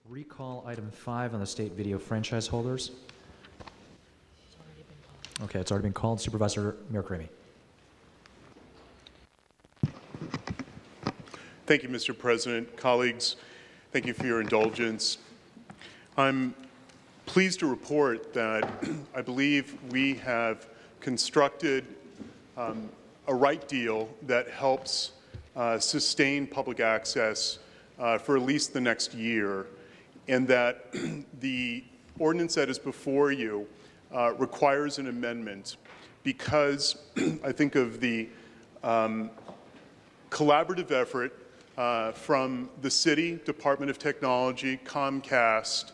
Recall item 5 on the state video franchise holders. Okay, it's already been called. Supervisor Mirkarimi. Thank you, Mr. President. Colleagues, thank you for your indulgence. I'm pleased to report that I believe we have constructed a right deal that helps sustain public access for at least the next year, and that the ordinance that is before you requires an amendment because I think of the collaborative effort from the City, Department of Technology, Comcast,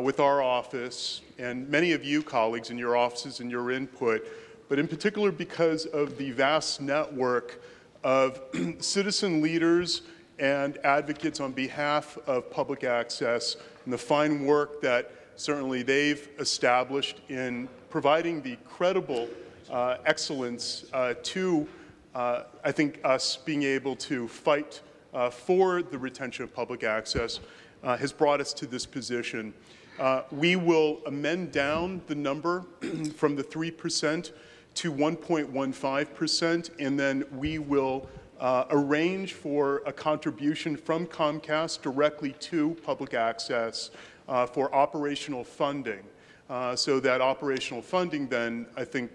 with our office, and many of you colleagues in your offices and your input, but in particular because of the vast network of citizen leaders and advocates on behalf of public access and the fine work that certainly they've established in providing the credible excellence to, I think, us being able to fight for the retention of public access has brought us to this position. We will amend down the number from the 3% to 1.15%, and then we will arrange for a contribution from Comcast directly to public access for operational funding. So that operational funding then, I think,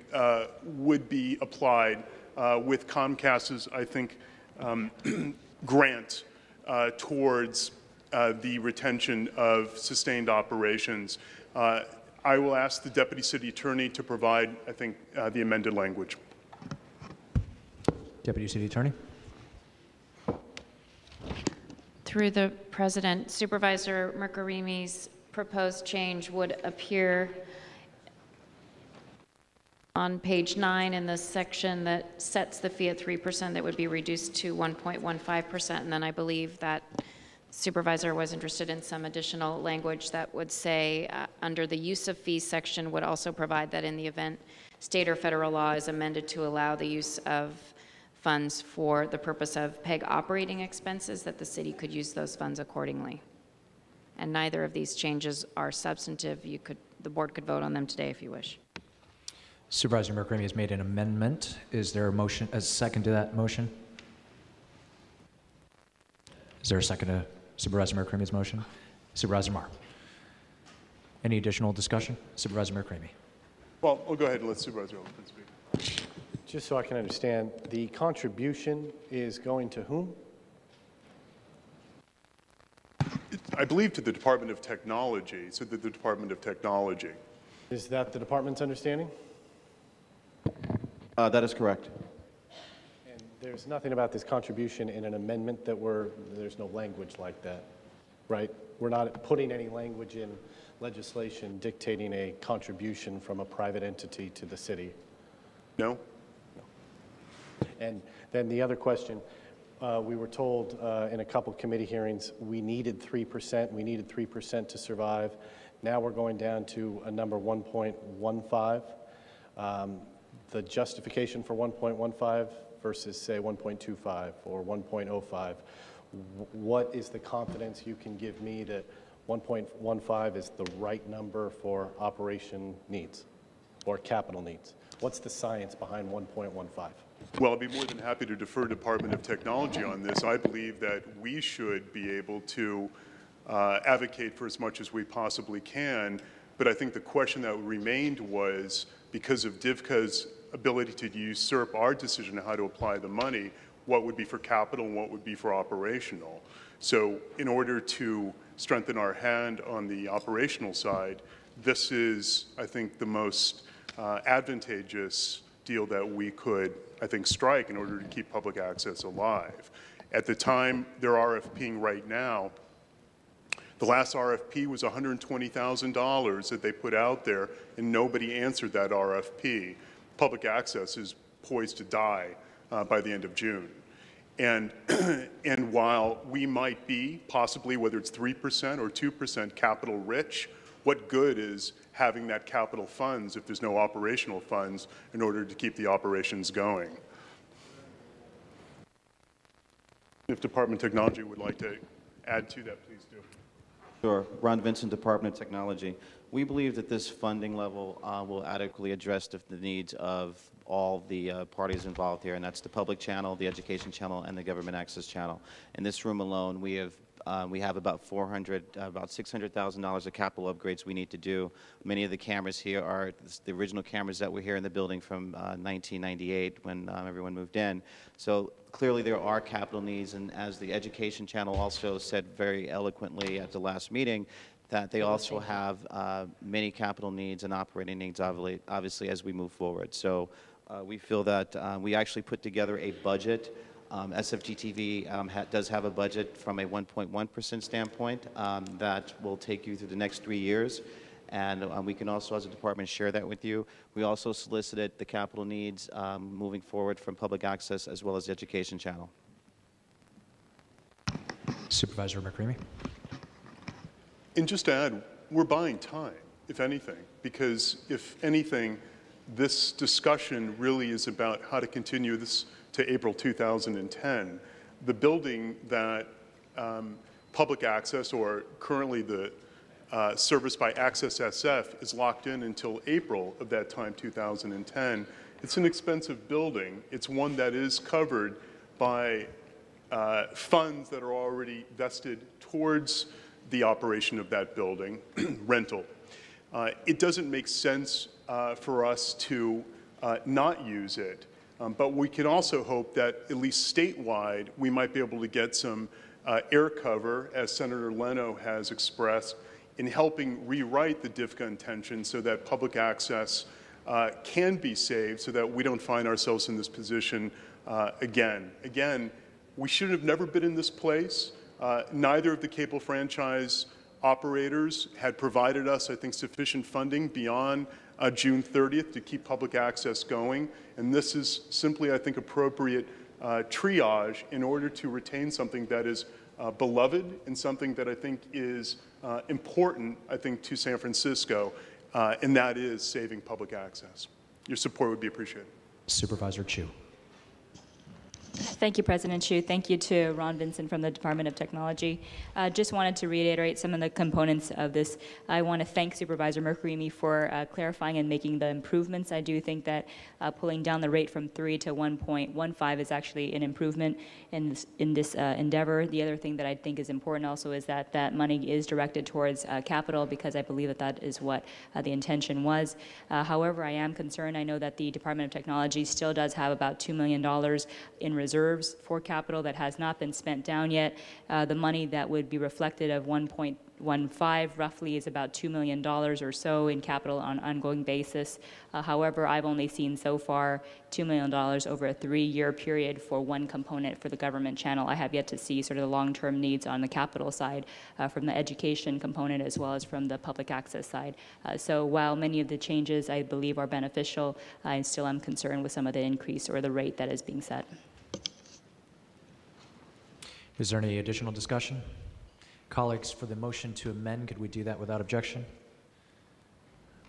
would be applied with Comcast's, I think, grant towards the retention of sustained operations. I will ask the Deputy City Attorney to provide, I think, the amended language. Deputy City Attorney. Through the President, Supervisor Mirkarimi's proposed change would appear on page 9 in the section that sets the fee at 3% that would be reduced to 1.15%. And then I believe that Supervisor was interested in some additional language that would say under the use of fees section would also provide that in the event state or federal law is amended to allow the use of funds for the purpose of PEG operating expenses, that the city could use those funds accordingly. And neither of these changes are substantive. The board could vote on them today if you wish. Supervisor Mirkarimi has made an amendment. Is there a motion, a second to that motion? Is there a second to Supervisor Mirkarimi's motion? Supervisor Marr. Any additional discussion? Supervisor Mirkarimi. Well, I'll go ahead and let Supervisor Elsbernd speak. Just so I can understand, the contribution is going to whom? I believe to the Department of Technology, so the Department of Technology. Is that the department's understanding? That is correct. And there's nothing about this contribution in an amendment that there's no language like that, right? We're not putting any language in legislation dictating a contribution from a private entity to the city. No? And then the other question, we were told in a couple committee hearings we needed 3%. We needed 3% to survive. Now we're going down to a number 1.15. The justification for 1.15 versus, say, 1.25 or 1.05. What is the confidence you can give me that 1.15 is the right number for operation needs or capital needs? What's the science behind 1.15? Well, I'll be more than happy to defer Department of Technology on this. I believe that we should be able to advocate for as much as we possibly can, but I think the question that remained was, because of DIVCA's ability to usurp our decision on how to apply the money, what would be for capital and what would be for operational. So in order to strengthen our hand on the operational side, this is, I think, the most advantageous deal that we could, I think, strike in order to keep public access alive. At the time they're RFPing right now, the last RFP was $120,000 that they put out there, and nobody answered that RFP. Public access is poised to die by the end of June. And while we might be possibly, whether it's 3% or 2% capital rich, what good is having that capital funds if there's no operational funds in order to keep the operations going? If Department of Technology would like to add to that, please do. Sure. Ron Vincent, Department of Technology. We believe that this funding level will adequately address the needs of all the parties involved here, and that's the public channel, the education channel, and the government access channel. In this room alone, we have about $600,000 of capital upgrades we need to do. Many of the cameras here are the original cameras that were here in the building from 1998 when everyone moved in. So clearly there are capital needs, and as the education channel also said very eloquently at the last meeting, that they also have many capital needs and operating needs, obviously, as we move forward. So we feel that we actually put together a budget. SFGTV does have a budget from a 1.1% standpoint that will take you through the next 3 years. And we can also, as a department, share that with you. We also solicited the capital needs moving forward from public access as well as the education channel. Supervisor Mirkarimi. And just to add, we're buying time, if anything, because if anything, this discussion really is about how to continue this to April 2010. The building that public access, or currently the service by Access SF, is locked in until April of that time, 2010. It's an expensive building. It's one that is covered by funds that are already vested towards the operation of that building, rental. It doesn't make sense for us to not use it, but we can also hope that at least statewide we might be able to get some air cover, as Senator Leno has expressed, in helping rewrite the DFCA intention so that public access can be saved so that we don't find ourselves in this position again. Again, we should have never been in this place. Neither of the cable franchise operators had provided us, I think, sufficient funding beyond June 30th to keep public access going. And this is simply, I think, appropriate triage in order to retain something that is beloved and something that I think is important, I think, to San Francisco, and that is saving public access. Your support would be appreciated. Supervisor Chu. Thank you, President Chu. Thank you to Ron Vincent from the Department of Technology. Just wanted to reiterate some of the components of this. I want to thank Supervisor Mirkarimi for clarifying and making the improvements. I do think that pulling down the rate from 3 to 1.15 is actually an improvement in this endeavor. The other thing that I think is important also is that that money is directed towards capital, because I believe that that is what the intention was. However, I am concerned. I know that the Department of Technology still does have about $2 million in reserves for capital that has not been spent down yet. The money that would be reflected of 1.15 roughly is about $2 million or so in capital on an ongoing basis. However, I've only seen so far $2 million over a 3-year period for one component for the government channel. I have yet to see sort of the long-term needs on the capital side from the education component as well as from the public access side. So while many of the changes I believe are beneficial, I still am concerned with some of the increase or the rate that is being set. Is there any additional discussion? Colleagues, for the motion to amend, could we do that without objection?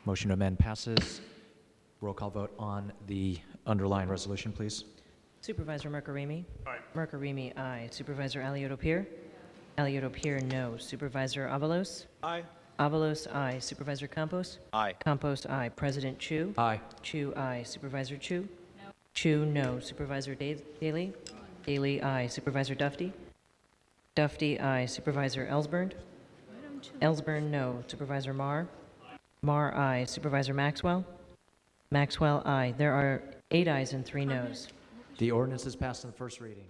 Motion to amend passes. Roll call vote on the underlying resolution, please. Supervisor Mirkarimi? Aye. Mirkarimi, aye. Supervisor Alioto-Pier? Alioto-Pier, no. Supervisor Avalos? Aye. Avalos, aye. Supervisor Campos? Aye. Campos, aye. President Chu? Aye. Chu, aye. Supervisor Chu? No. Chu, no. Supervisor Daley? Daley, aye. Supervisor Dufty? Dufty, aye. Supervisor Elsbernd? Elsbernd, no. Supervisor Marr? Marr, aye. Supervisor Maxwell? Maxwell, aye. There are 8 ayes and 3 noes. The ordinance is passed on the first reading.